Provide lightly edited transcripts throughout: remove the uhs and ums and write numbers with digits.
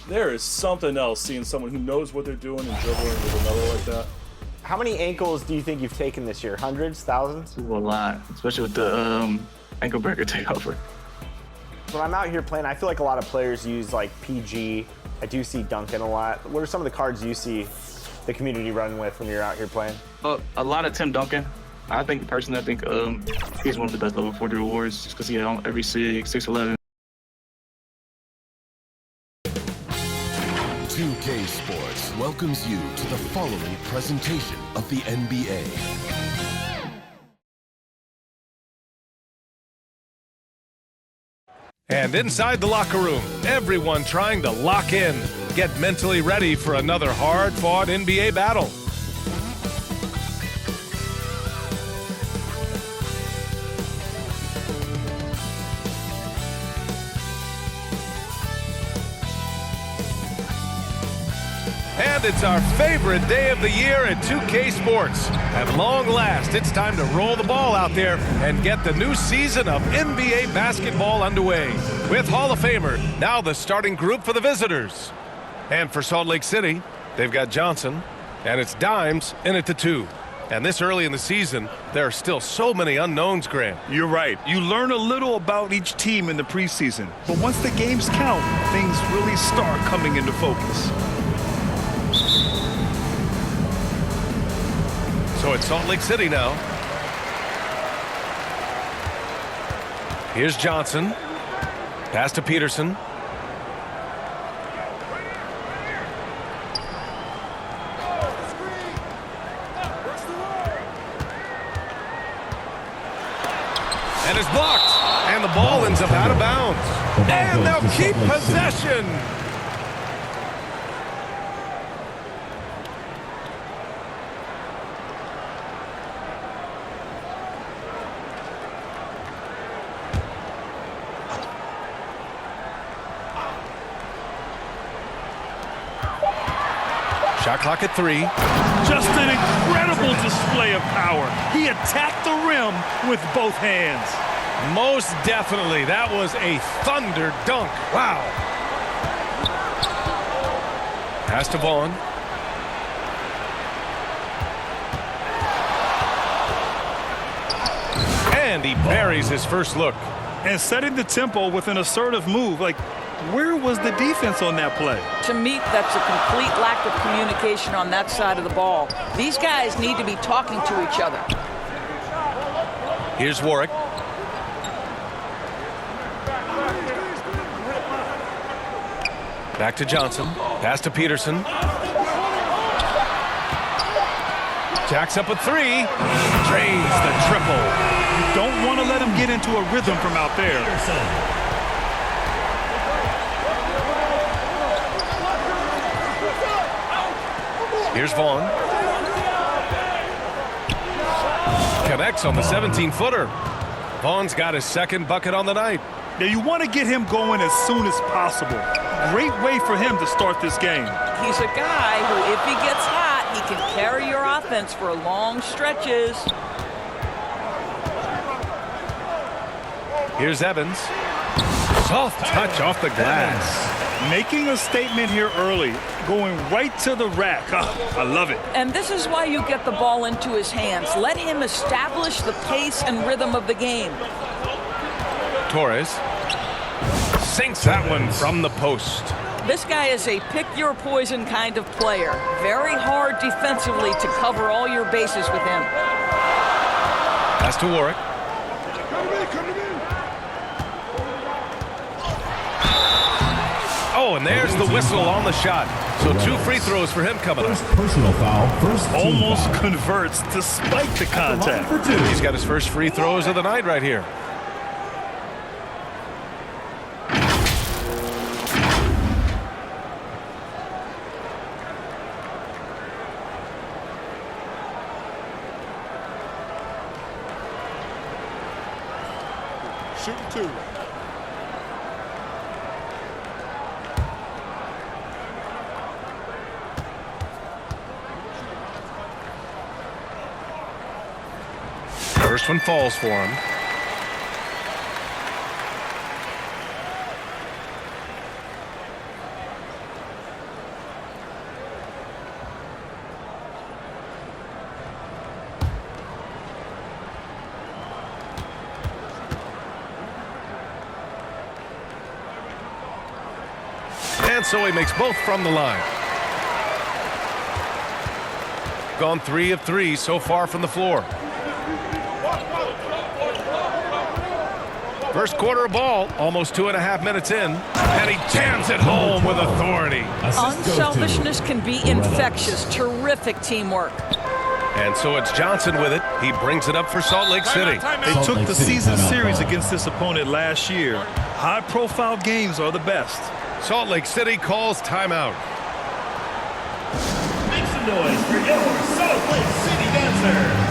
There is something else seeing someone who knows what they're doing and dribbling with another like that. How many ankles do you think you've taken this year? Hundreds? Thousands? A lot, especially with the ankle breaker takeover. When I'm out here playing, I feel like a lot of players use like PG. I do see Duncan a lot. What are some of the cards you see the community running with when you're out here playing? A lot of Tim Duncan. I think he's one of the best level 40 rewards just because he had on every 6'11". 2K Sports welcomes you to the following presentation of the NBA. And inside the locker room, everyone trying to lock in, get mentally ready for another hard-fought NBA battle. And it's our favorite day of the year at 2K Sports. At long last, it's time to roll the ball out there and get the new season of NBA basketball underway. With Hall of Famer, now the starting group for the visitors. And for Salt Lake City, they've got Johnson, and it's Dimes in at the 2. And this early in the season, there are still so many unknowns, Graham. You're right. You learn a little about each team in the preseason. But once the games count, things really start coming into focus. So it's Salt Lake City now. Here's Johnson. Pass to Peterson. And it's blocked. And the ball ends up out of bounds. And they'll keep possession. Shot clock at 3. Just an incredible display of power. He attacked the rim with both hands. Most definitely. That was a thunder dunk. Wow. Pass to Vaughn. And he buries his first look. And setting the tempo with an assertive move. Like, where was the defense on that play? To me, that's a complete lack of communication on that side of the ball. These guys need to be talking to each other. Here's Warwick. Back to Johnson. Pass to Peterson. Jacks up a 3. Drains the triple. You don't want to let him get into a rhythm from out there. Here's Vaughn. Connects on the 17-footer. Vaughn's got his second bucket on the night. Now, you want to get him going as soon as possible. Great way for him to start this game. He's a guy who, if he gets hot, he can carry your offense for long stretches. Here's Evans. Soft touch off the glass. Making a statement here early, going right to the rack. I love it. And this is why you get the ball into his hands. Let him establish the pace and rhythm of the game. Torres sinks that one from the post. This guy is a pick-your-poison kind of player. Very hard defensively to cover all your bases with him. Pass to Warwick. Oh, and there's the whistle on the shot. So 2 free throws for him coming up. Personal foul, first team Almost foul. converts despite the contact. For 2. He's got his first free throws of the night right here. Shooting 2. First one falls for him. And so he makes both from the line. Gone 3 of 3 so far from the floor. First quarter ball, almost 2.5 minutes in, and he jams it home with authority. Unselfishness can be infectious. Terrific teamwork. And so it's Johnson with it. He brings it up for Salt Lake City. They took the season series against this opponent last year. High-profile games are the best. Salt Lake City calls timeout. Make some noise for your Salt Lake City Dancers.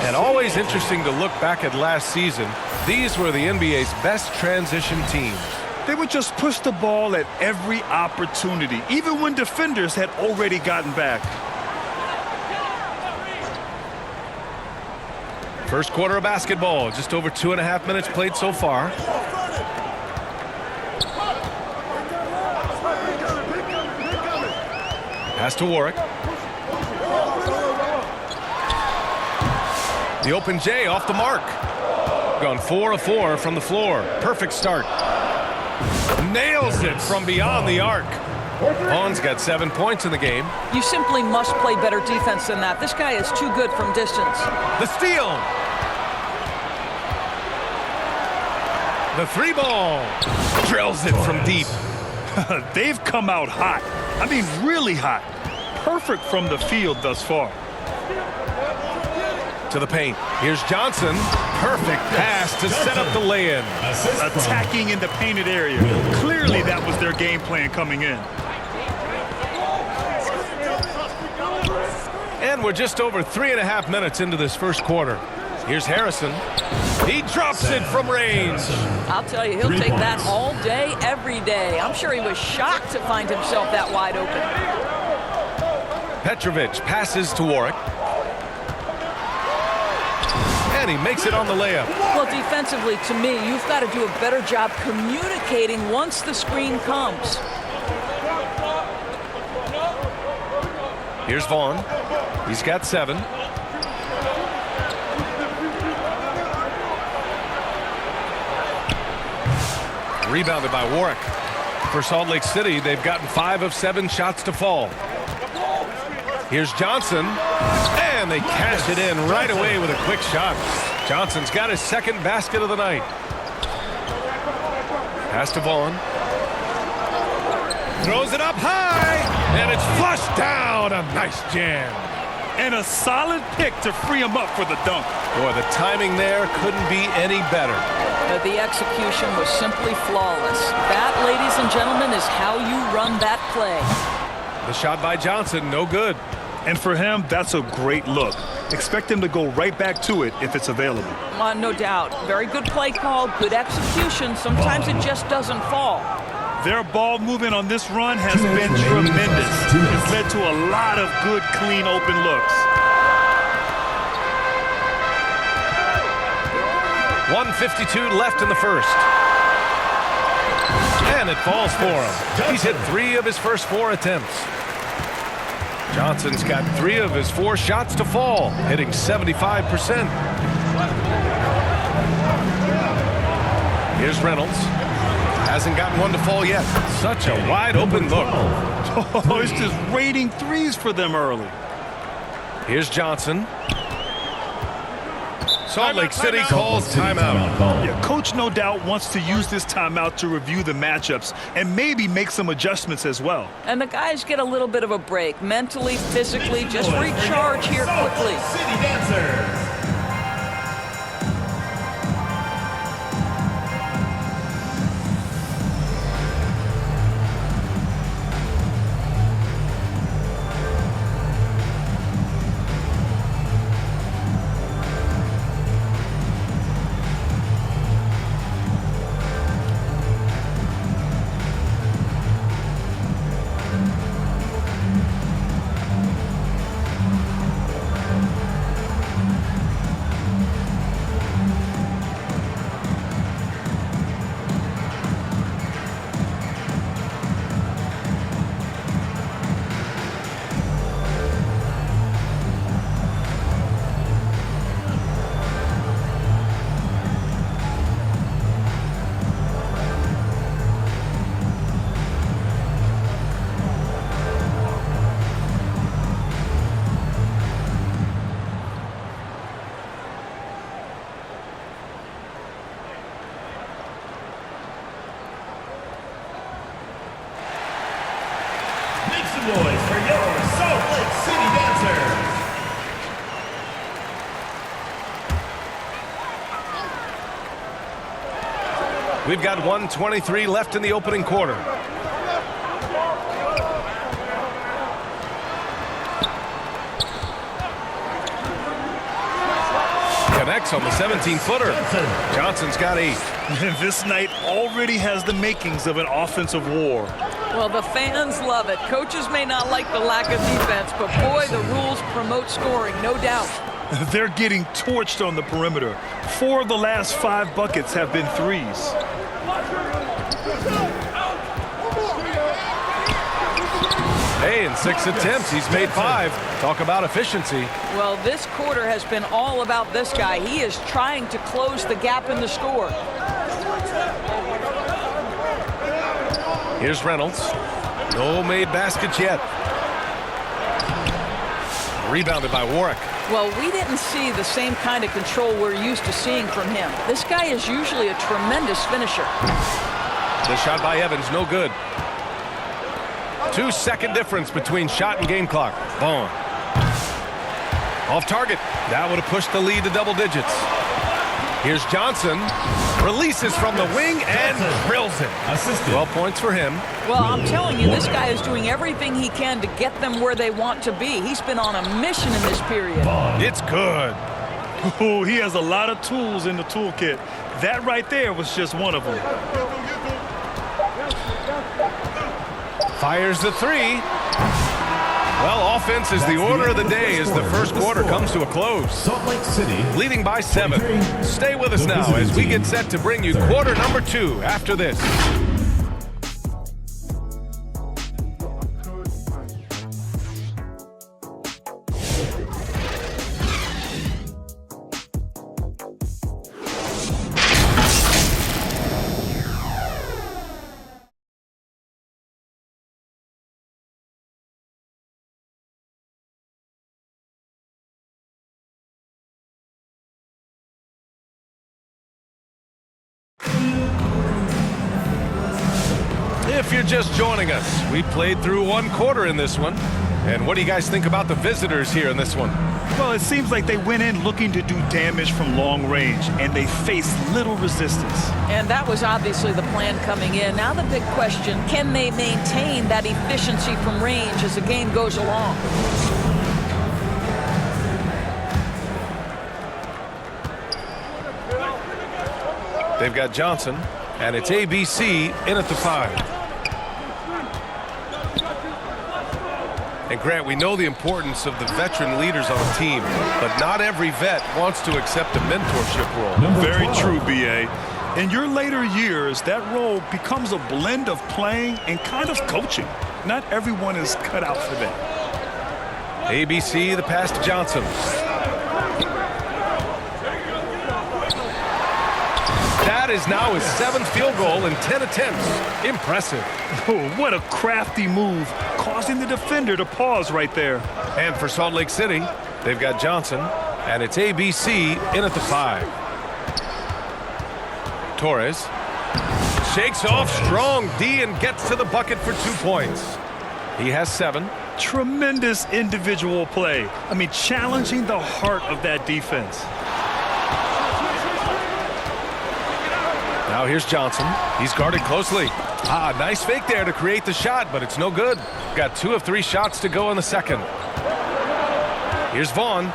And always interesting to look back at last season. These were the NBA's best transition teams. They would just push the ball at every opportunity, even when defenders had already gotten back. First quarter of basketball, just over 2.5 minutes played so far. Pass to Warwick. The open J off the mark. Gone 4 of 4 from the floor. Perfect start. Nails it from beyond the arc. Vaughn's got 7 points in the game. You simply must play better defense than that. This guy is too good from distance. The steal. The 3-ball. Drills it from deep. They've come out hot. I mean, really hot. Perfect from the field thus far. To the paint. Here's Johnson. Perfect pass to set up the lay-in. Attacking in the painted area. Clearly that was their game plan coming in. And we're just over 3.5 minutes into this first quarter. Here's Harrison. He drops it from range. I'll tell you, he'll take that all day, every day. I'm sure he was shocked to find himself that wide open. Petrovic passes to Warwick. And he makes it on the layup. Well, defensively, to me, you've got to do a better job communicating once the screen comes. Here's Vaughn. He's got 7. Rebounded by Warwick. For Salt Lake City, they've gotten 5 of 7 shots to fall. Here's Johnson, and they cash it in right away with a quick shot. Johnson's got his 2nd basket of the night. Pass to Vaughn. Throws it up high, and it's flushed down. A nice jam. And a solid pick to free him up for the dunk. Boy, the timing there couldn't be any better. The execution was simply flawless. That, ladies and gentlemen, is how you run that play. The shot by Johnson, no good. And for him, that's a great look. Expect him to go right back to it if it's available. No doubt. Very good play call, good execution. Sometimes it just doesn't fall. Their ball movement on this run has been tremendous. It's led to a lot of good, clean, open looks. 1:52 left in the first. And it falls for him. He's hit 3 of his first 4 attempts. Johnson's got 3 of his 4 shots to fall, hitting 75%. Here's Reynolds. Hasn't gotten one to fall yet. Such a wide open look. Oh, it's just raining threes for them early. Here's Johnson. Salt Lake City calls timeout. Yeah, coach no doubt wants to use this timeout to review the matchups and maybe make some adjustments as well. And the guys get a little bit of a break. Mentally, physically, just recharge here quickly. City Dancers. Make some noise for your Salt Lake City Dancers. We've got 1:23 left in the opening quarter. Connects on the 17-footer. Johnson's got 8. This night already has the makings of an offensive war. Well, the fans love it. Coaches may not like the lack of defense, but boy, the rules promote scoring, no doubt. They're getting torched on the perimeter. 4 of the last 5 buckets have been threes. Hey, in 6 attempts, he's made 5. Talk about efficiency. Well, this quarter has been all about this guy. He is trying to close the gap in the score. Here's Reynolds. No made baskets yet. Rebounded by Warwick. Well, we didn't see the same kind of control we're used to seeing from him. This guy is usually a tremendous finisher. The shot by Evans, no good. 2-second difference between shot and game clock. Vaughn. Off target. That would have pushed the lead to double digits. Here's Johnson. Releases from the wing and drills it. 12 points for him. Well, I'm telling you, this guy is doing everything he can to get them where they want to be. He's been on a mission in this period. It's good. Oh, he has a lot of tools in the toolkit. That right there was just one of them. Fires the 3. Well, offense is the order of the day as the first quarter comes to a close. Salt Lake City Leading by 7. Stay with us now as we get set to bring you quarter number 2 after this. If you're just joining us, we played through one quarter in this one. And what do you guys think about the visitors here in this one? Well, it seems like they went in looking to do damage from long range, and they faced little resistance. And that was obviously the plan coming in. Now the big question, can they maintain that efficiency from range as the game goes along? They've got Johnson, and it's ABC in at the 5. And Grant, we know the importance of the veteran leaders on a team, but not every vet wants to accept a mentorship role. Very true, B.A. In your later years, that role becomes a blend of playing and kind of coaching. Not everyone is cut out for that. ABC, the pass to Johnson. That is now his 7th field goal in 10 attempts. Impressive. Oh, what a crafty move, causing the defender to pause right there. And for Salt Lake City, they've got Johnson, and it's ABC in at the 5. Torres shakes off strong D and gets to the bucket for 2 points. He has 7. Tremendous individual play. I mean, challenging the heart of that defense. Now here's Johnson. He's guarded closely. Nice fake there to create the shot, but it's no good. Got 2 of 3 shots to go in the second. Here's Vaughn.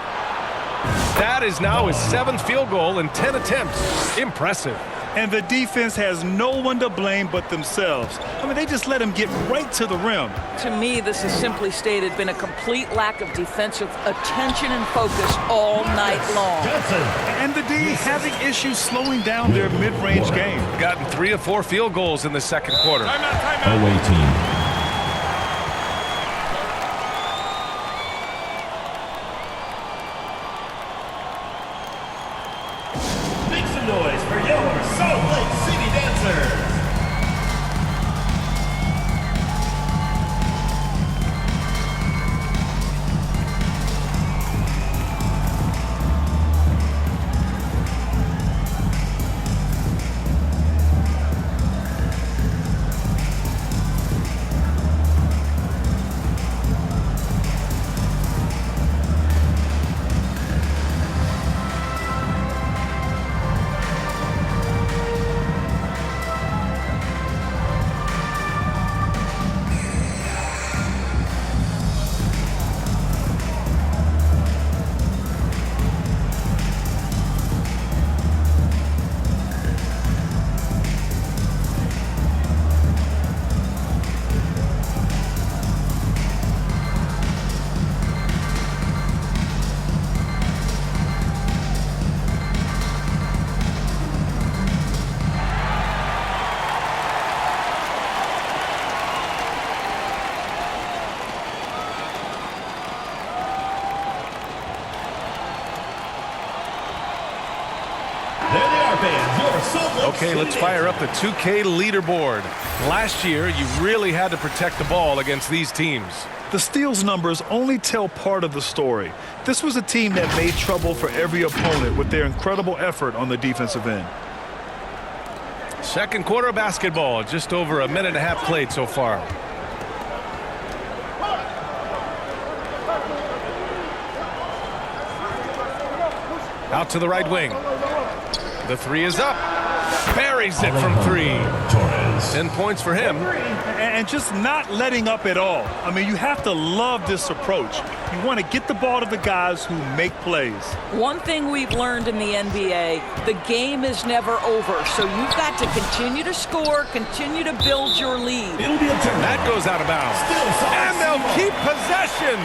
That is now his 7th field goal in 10 attempts. Impressive. And the defense has no one to blame but themselves. I mean, they just let him get right to the rim. To me, this has simply stated been a complete lack of defensive attention and focus all night long. And the D having issues slowing down their mid-range game. Gotten 3 of 4 field goals in the second quarter. Away team. Make some noise for your Salt Lake City Dancers. Okay, let's fire up the 2K leaderboard. Last year, you really had to protect the ball against these teams. The steals numbers only tell part of the story. This was a team that made trouble for every opponent with their incredible effort on the defensive end. Second quarter of basketball, just over a minute and a half played so far. Out to the right wing. The 3 is up. Buries it from 3. 10 points for him. And just not letting up at all. I mean, you have to love this approach. You want to get the ball to the guys who make plays. One thing we've learned in the NBA, the game is never over. So you've got to continue to score, continue to build your lead. It'll be a turn. That goes out of bounds. And they'll keep possession.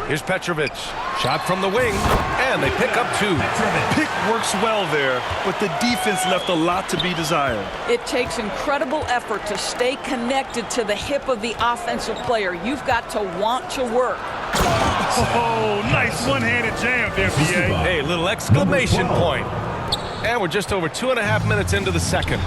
Here's Petrovic. Shot from the wing, and they pick up 2. Pick works well there, but the defense left a lot to be desired. It takes incredible effort to stay connected to the hip of the offensive player. You've got to want to work. Oh, nice one-handed jam there, B.A. Hey, little exclamation point. And we're just over 2.5 minutes into the second.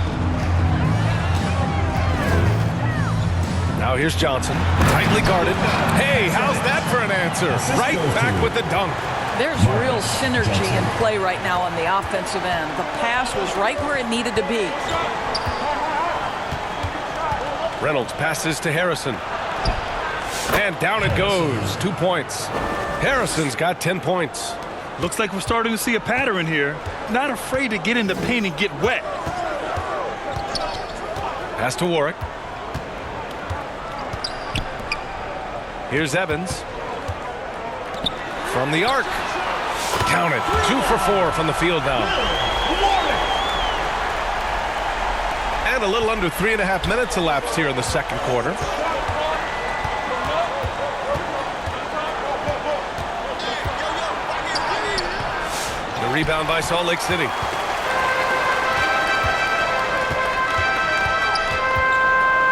Now here's Johnson, tightly guarded. Hey, how's that for an answer? Right back with the dunk. There's real synergy in play right now on the offensive end. The pass was right where it needed to be. Reynolds passes to Harrison. And down it goes. 2 points. Harrison's got 10 points. Looks like we're starting to see a pattern here. Not afraid to get in the paint and get wet. Pass to Warwick. Here's Evans. From the arc. Count it. 2 for 4 from the field now. And a little under 3.5 minutes elapsed here in the second quarter. The rebound by Salt Lake City.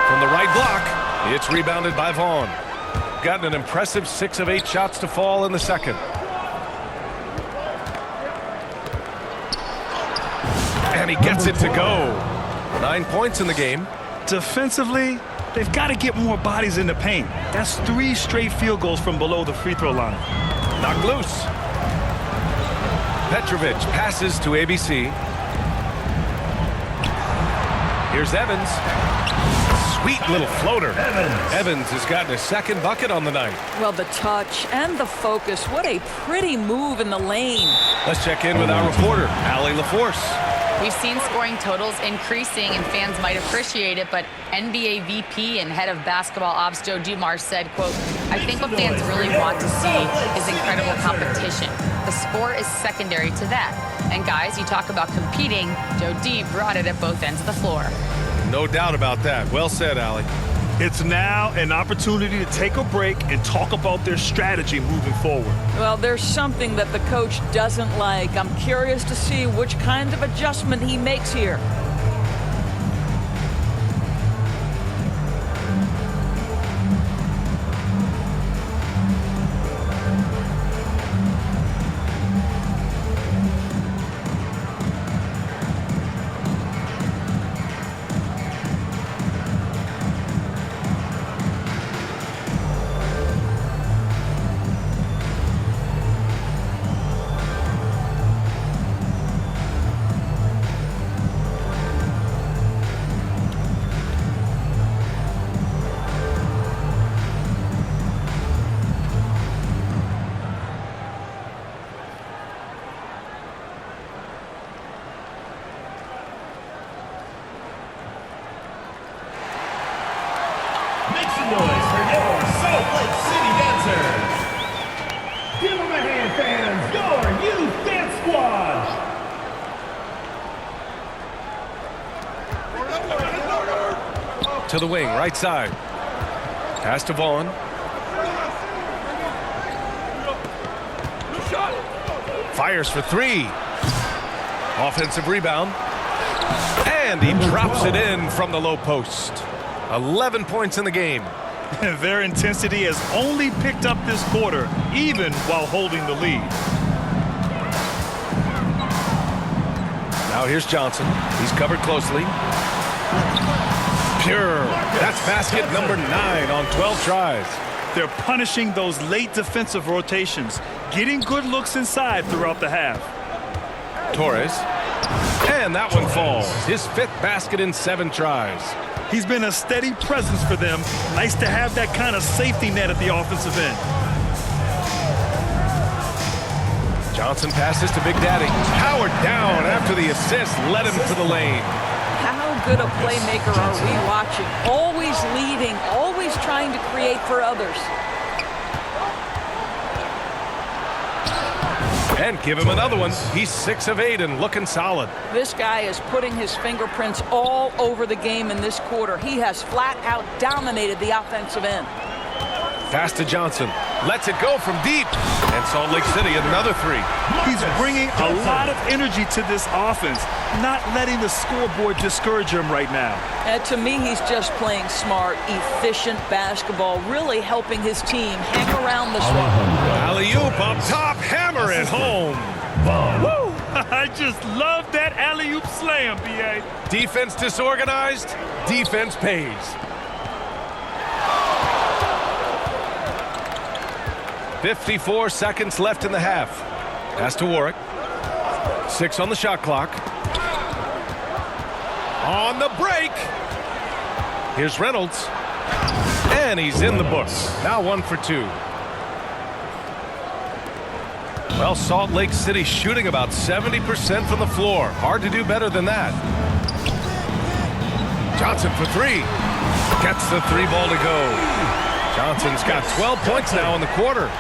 From the right block, it's rebounded by Vaughn. Gotten an impressive 6 of 8 shots to fall in the second. And he gets it to go. 9 points in the game. Defensively, they've got to get more bodies in the paint. That's 3 straight field goals from below the free throw line. Knocked loose. Petrovic passes to ABC. Here's Evans. Sweet little floater. Evans has gotten his second bucket on the night. Well, the touch and the focus. What a pretty move in the lane. Let's check in with our reporter, Allie LaForce. We've seen scoring totals increasing, and fans might appreciate it, but NBA VP and head of basketball ops Joe Dumars said, quote, "I think what fans really want to see is incredible competition. The score is secondary to that. And guys, you talk about competing, Joe D brought it at both ends of the floor." No doubt about that. Well said, Allie. It's now an opportunity to take a break and talk about their strategy moving forward. Well, there's something that the coach doesn't like. I'm curious to see which kind of adjustment he makes here. Make some noise for your Salt Lake City dancers. Give them a hand, fans. Your youth dance squad. To the wing, right side. Pass to Vaughn. Fires for 3. Offensive rebound. And he drops it in from the low post. 11 points in the game. Their intensity has only picked up this quarter, even while holding the lead. Now here's Johnson. He's covered closely. Pure. That's basket number 9 on 12 tries. They're punishing those late defensive rotations, getting good looks inside throughout the half. Torres. And that one falls. His 5th basket in 7 tries. He's been a steady presence for them. Nice to have that kind of safety net at the offensive end. Johnson passes to Big Daddy. Howard down after the assist led him to the lane. How good a playmaker are we watching? Always leading, always trying to create for others. And give him another one. He's 6 of 8 and looking solid. This guy is putting his fingerprints all over the game in this quarter. He has flat out dominated the offensive end. Pass to Johnson. Lets it go from deep. And Salt Lake City another 3. He's bringing a lot of energy to this offense, not letting the scoreboard discourage him right now. To me, he's just playing smart, efficient basketball, really helping his team hang around this one. Alley-oop up top, hammer it home. Vaughn. I just love that alley-oop slam, B.A. Defense disorganized, defense pays. "54 seconds left in the half. Pass to Warwick. 6 on the shot clock. On the break. Here's Reynolds. And he's in the books. Now 1 for 2. Well, Salt Lake City shooting about 70% from the floor. Hard to do better than that. Johnson for 3. Gets the 3-ball to go. Johnson's got 12 points now in the quarter.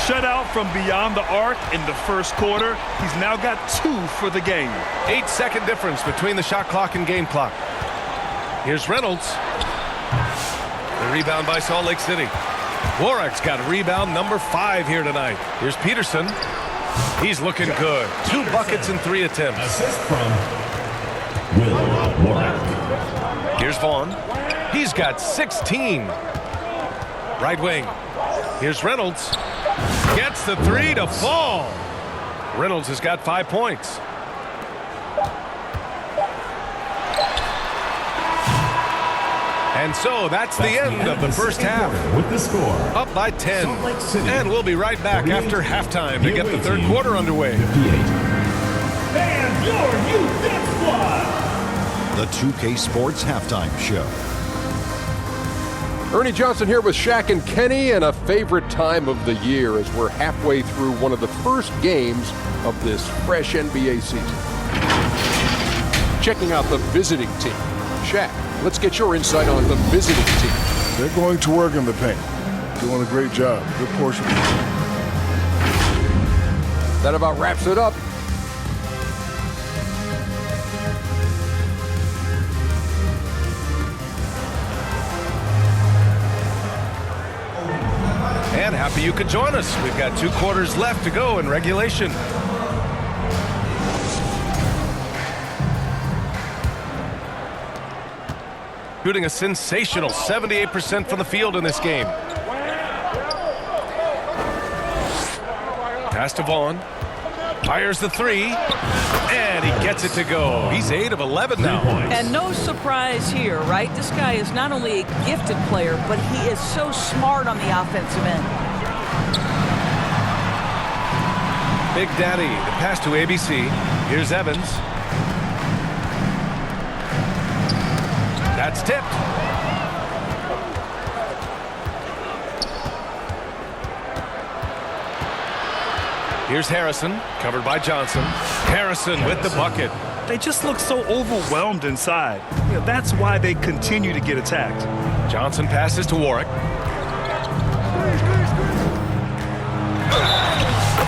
Shutout from beyond the arc in the first quarter. He's now got 2 for the game. 8-second difference between the shot clock and game clock. Here's Reynolds. The rebound by Salt Lake City. Warwick's got rebound number 5 here tonight. Here's Peterson. He's looking good. 2 buckets in 3 attempts. Assist from Will Warwick. Here's Vaughn. He's got 16. Right wing. Here's Reynolds. Gets the 3 to fall. Reynolds has got 5 points. And so that's the end of the first half. With the score. Up by 10. Salt Lake City. And we'll be right back after halftime to get the third quarter underway. 58. And your youth dance squad. The 2K Sports Halftime Show. Ernie Johnson here with Shaq and Kenny, and a favorite time of the year as we're halfway through one of the first games of this fresh NBA season. Checking out the visiting team. Shaq, let's get your insight on the visiting team. They're going to work in the paint. Doing a great job. Good portion. That about wraps it up. And happy you could join us. We've got 2 quarters left to go in regulation. Shooting a sensational 78% from the field in this game. Pass to Vaughn. Fires the 3. And he gets it to go. He's 8 of 11 now. And no surprise here, right? This guy is not only a gifted player, but he is so smart on the offensive end. Big Daddy, the pass to ABC. Here's Evans. That's tipped. Here's Harrison, covered by Johnson. Harrison with the bucket. They just look so overwhelmed inside. That's why they continue to get attacked. Johnson passes to Warwick.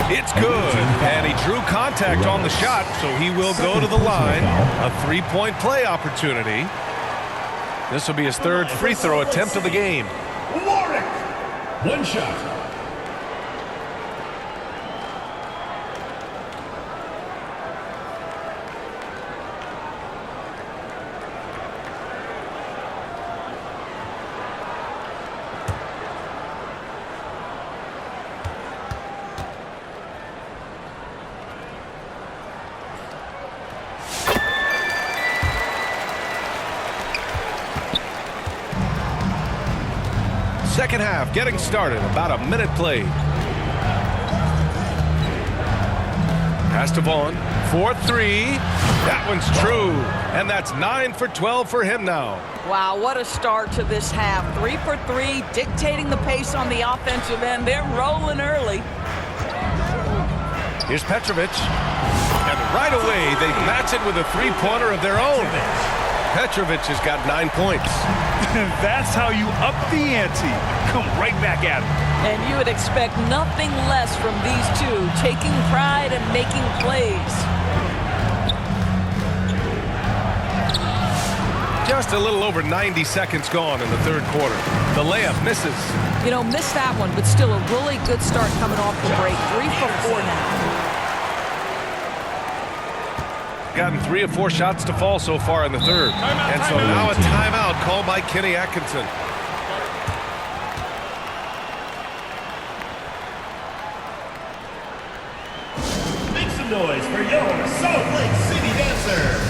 It's good, and he drew contact on the shot, so he will go to the line. A 3-point play opportunity. This will be his 3rd free throw attempt of the game. Warwick. 1 shot. Second half getting started. About a minute played. Pass to Vaughn. 4-3. That one's true. And that's 9 for 12 for him now. Wow, what a start to this half. 3 for 3, dictating the pace on the offensive end. They're rolling early. Here's Petrovic. And right away, they match it with a 3-pointer of their own. Petrovic has got 9 points. That's how you up the ante. Come right back at him. And you would expect nothing less from these two, taking pride and making plays. Just a little over 90 seconds gone in the 3rd quarter. The layup misses. You know, missed that one, but still a really good start coming off the break. 3 for 4 now. Gotten 3 or 4 shots to fall so far in the 3rd. And so now a timeout called by Kenny Atkinson. Make some noise for your Salt Lake City dancers.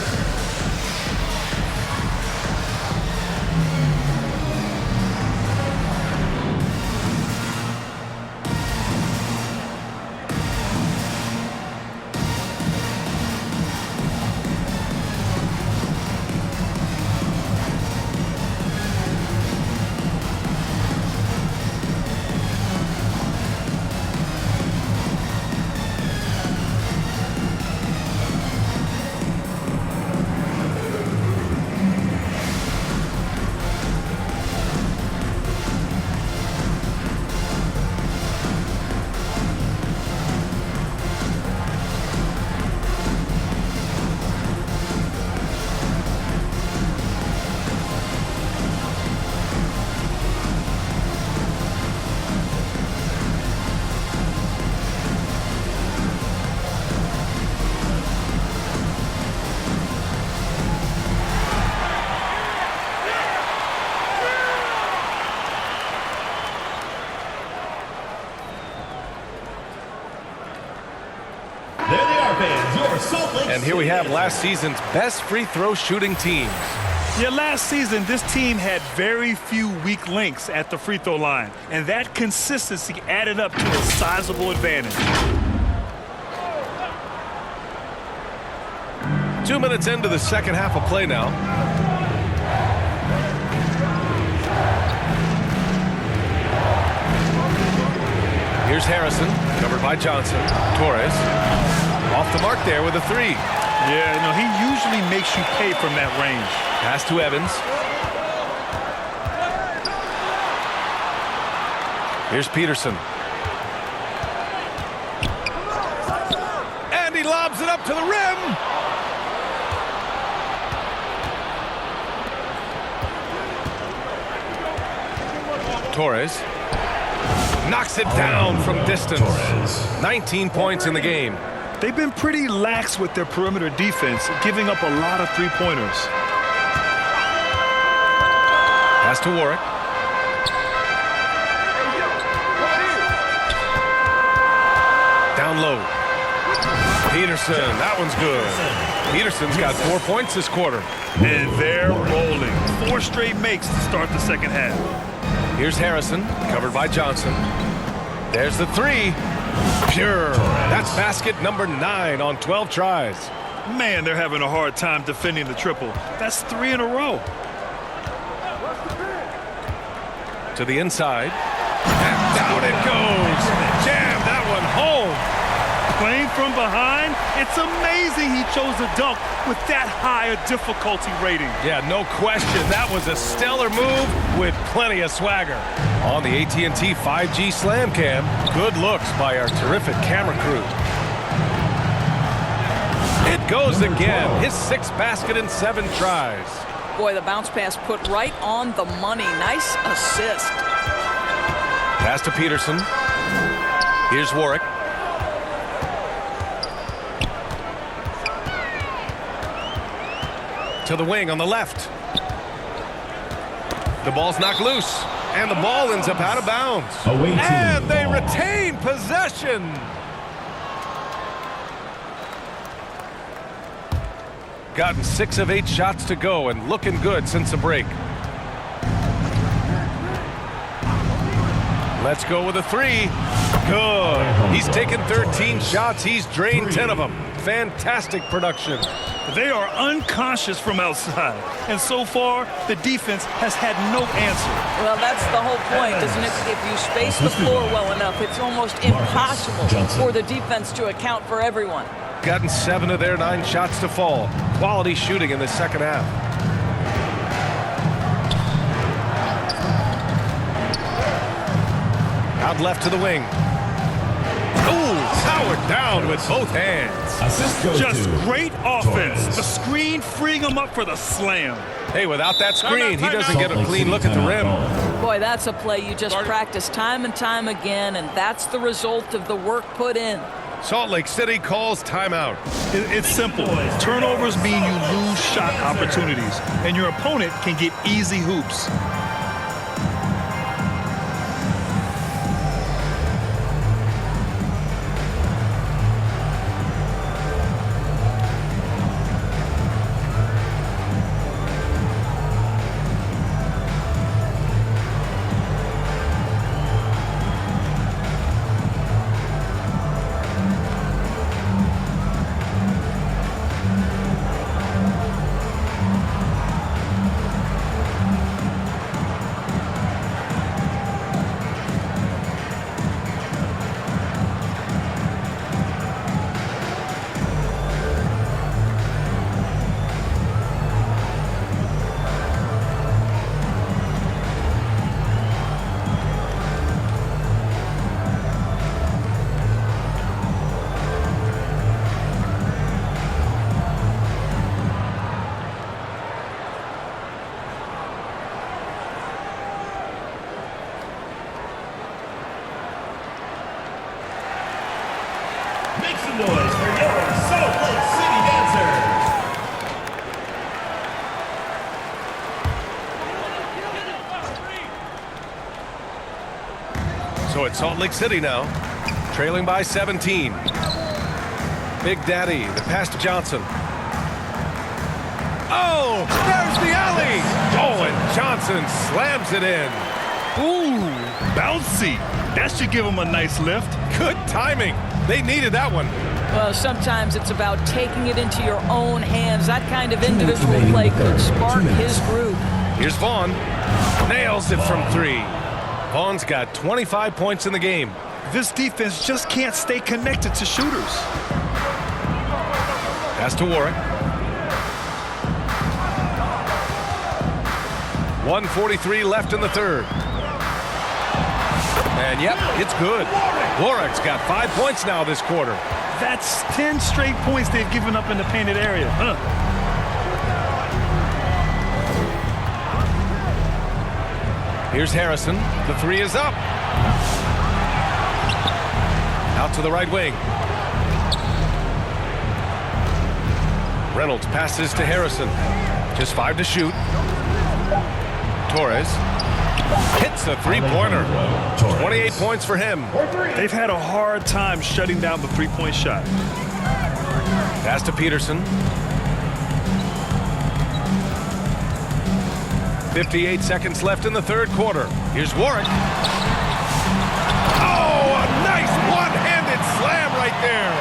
There they are, fans. Your Salt Lake And here we City have dancers. last season's best free throw shooting teams. Yeah, last season, this team had very few weak links at the free throw line, and that consistency added up to a sizable advantage. 2 minutes into the second half of play now. Here's Harrison, covered by Johnson. Torres, off the mark there with a three. Yeah, no, he usually makes you pay from that range. Pass to Evans. Here's Peterson. And he lobs it up to the rim. Torres knocks it down from distance. 19 points in the game. They've been pretty lax with their perimeter defense, giving up a lot of three-pointers. Pass to Warwick. Down low. Peterson, that one's good. Peterson's got 4 points this quarter. And they're rolling. 4 straight makes to start the second half. Here's Harrison, covered by Johnson. There's the three. Pure. That's basket number 9 on 12 tries. Man, they're having a hard time defending the triple. That's 3 in a row. To the inside. And down it goes. Jam that one home. Playing from behind, it's amazing he chose a dunk with that high a difficulty rating. Yeah, no question. That was a stellar move with plenty of swagger. On the AT&T 5G Slam Cam, good looks by our terrific camera crew. It goes again. His 6th basket in 7 tries. Boy, the bounce pass put right on the money. Nice assist. Pass to Peterson. Here's Warwick. To the wing on the left. The ball's knocked loose, and the ball ends up out of bounds. And they retain possession. Gotten 6 of 8 shots to go and looking good since the break. Let's go with a 3. Good. He's taken 13 shots. He's drained 10 of them. Fantastic production. They are unconscious from outside, and so far, the defense has had no answer. Well, that's the whole point, isn't it? If you space the floor well enough, it's almost impossible for the defense to account for everyone. Gotten 7 of their 9 shots to fall. Quality shooting in the second half. Out left to the wing. Ooh, powered down with both hands. Just great offense. The screen freeing him up for the slam. Hey, without that screen, he doesn't get a clean look at the rim. Boy, that's a play you just practice time and time again, and that's the result of the work put in. Salt Lake City calls timeout. It's simple. Turnovers mean you lose shot opportunities, and your opponent can get easy hoops. Make some noise for your Salt Lake City Dancers. So it's Salt Lake City now, trailing by 17. Big Daddy, the pass to Johnson. Oh, there's the alley. Oh, and Johnson slams it in. Ooh, bouncy. That should give him a nice lift. Good timing. They needed that one. Well, sometimes it's about taking it into your own hands. That kind of individual play could spark his group. Here's Vaughn. Nails it from 3. Vaughn's got 25 points in the game. This defense just can't stay connected to shooters. Pass to Warwick. 1:43 left in the third. And yep, it's good. Warwick's got 5 points now this quarter. That's 10 straight points they've given up in the painted area. Here's Harrison. The 3 is up. Out to the right wing. Reynolds passes to Harrison. Just 5 to shoot. Torres hits a 3-pointer. 28 points for him. They've had a hard time shutting down the 3-point shot. Pass to Peterson. 58 seconds left in the third quarter. Here's Warwick. Oh, a nice one-handed slam right there.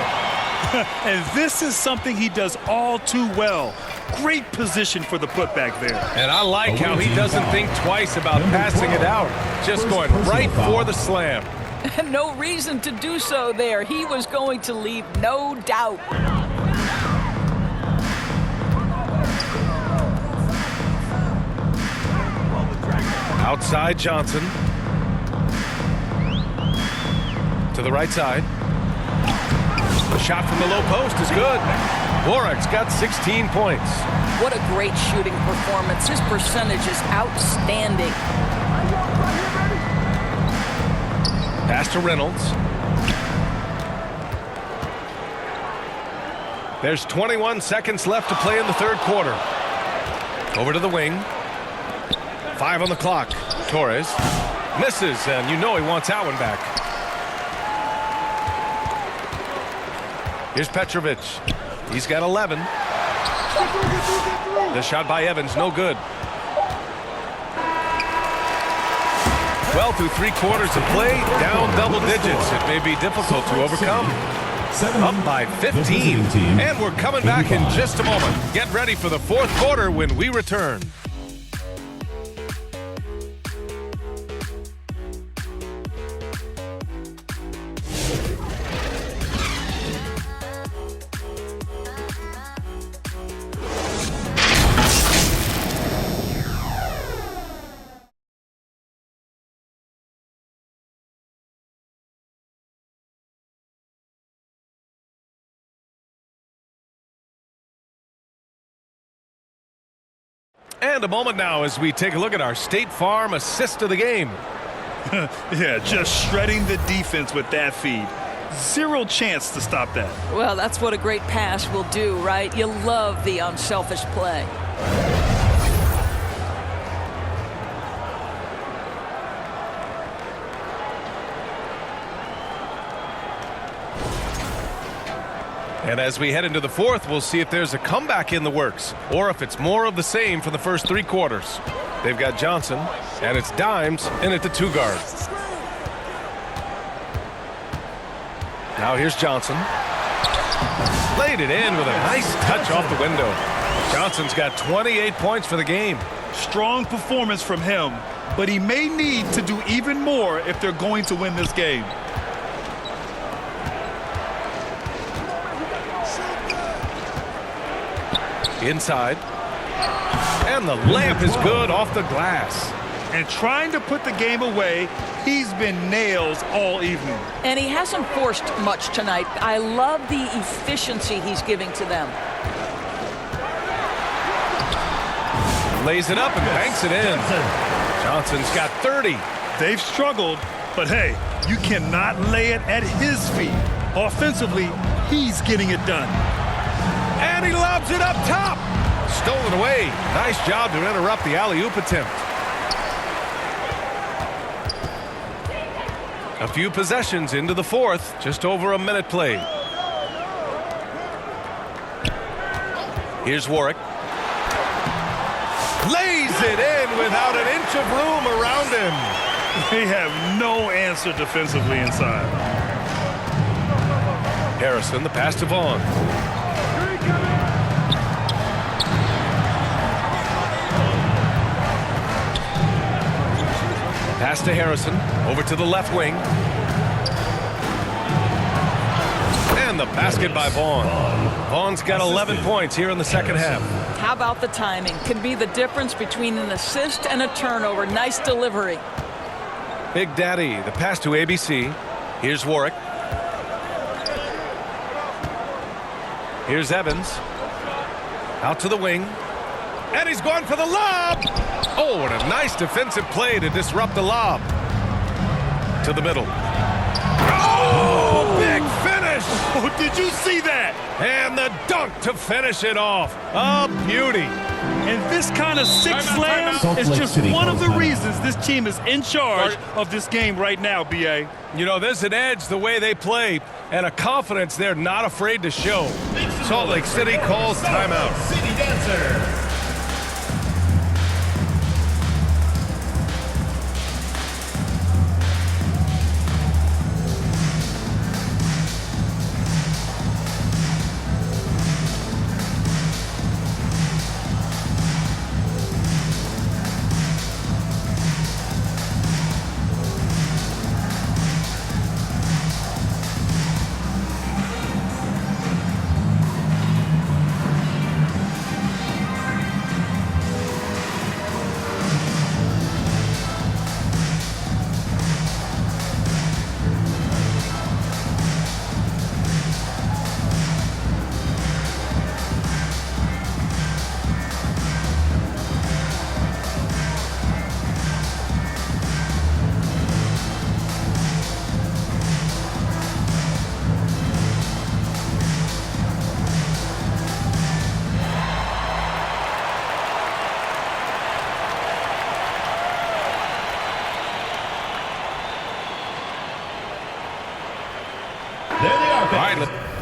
And this is something he does all too well. Great position for the putback there. And I like how he doesn't think twice about passing it out. Just going right for the slam. No reason to do so there. He was going to leave no doubt. Outside Johnson. To the right side. The shot from the low post is good. Warwick's got 16 points. What a great shooting performance. His percentage is outstanding. Pass to Reynolds. There's 21 seconds left to play in the third quarter. Over to the wing. 5 on the clock. Torres misses, and you know he wants that one back. Here's Petrovic. He's got 11. The shot by Evans, no good. Well, through 3 quarters of play, down double digits. It may be difficult to overcome. Up by 15. And we're coming back in just a moment. Get ready for the fourth quarter when we return. And a moment now as we take a look at our State Farm assist of the game. Yeah, just shredding the defense with that feed. Zero chance to stop that. Well, that's what a great pass will do, right? You love the unselfish play. And as we head into the fourth, we'll see if there's a comeback in the works or if it's more of the same for the first 3 quarters. They've got Johnson, and it's Dimes in at the 2 guard. Now here's Johnson. Laid it in with a nice touch off the window. Johnson's got 28 points for the game. Strong performance from him, but he may need to do even more if they're going to win this game. Inside. And the layup is good off the glass. And trying to put the game away, he's been nails all evening. And he hasn't forced much tonight. I love the efficiency he's giving to them. Lays it up and banks it in. Johnson's got 30. They've struggled, but hey, you cannot lay it at his feet. Offensively, He's getting it done. And he lobs it up top. Stolen away. Nice job to interrupt the alley-oop attempt. A few possessions into the fourth. Just over a minute played. Here's Warwick. Lays it in without an inch of room around him. They have no answer defensively inside. Harrison, the pass to Vaughn. Pass to Harrison. Over to the left wing. And the basket by Vaughn. Vaughn's got 11 points here in the second half. How about the timing? Can be the difference between an assist and a turnover. Nice delivery. Big Daddy, the pass to ABC. Here's Warwick. Here's Evans. Out to the wing. And he's going for the lob. Oh, what a nice defensive play to disrupt the lob. To the middle. Oh, big finish. Oh, did you see that? And the dunk to finish it off. A beauty. And this kind of six slam is just one of the reasons this team is in charge of this game right now, B.A. You know, there's an edge the way they play and a confidence they're not afraid to show. Salt Lake City calls timeout. City Dancer. There they are, fans.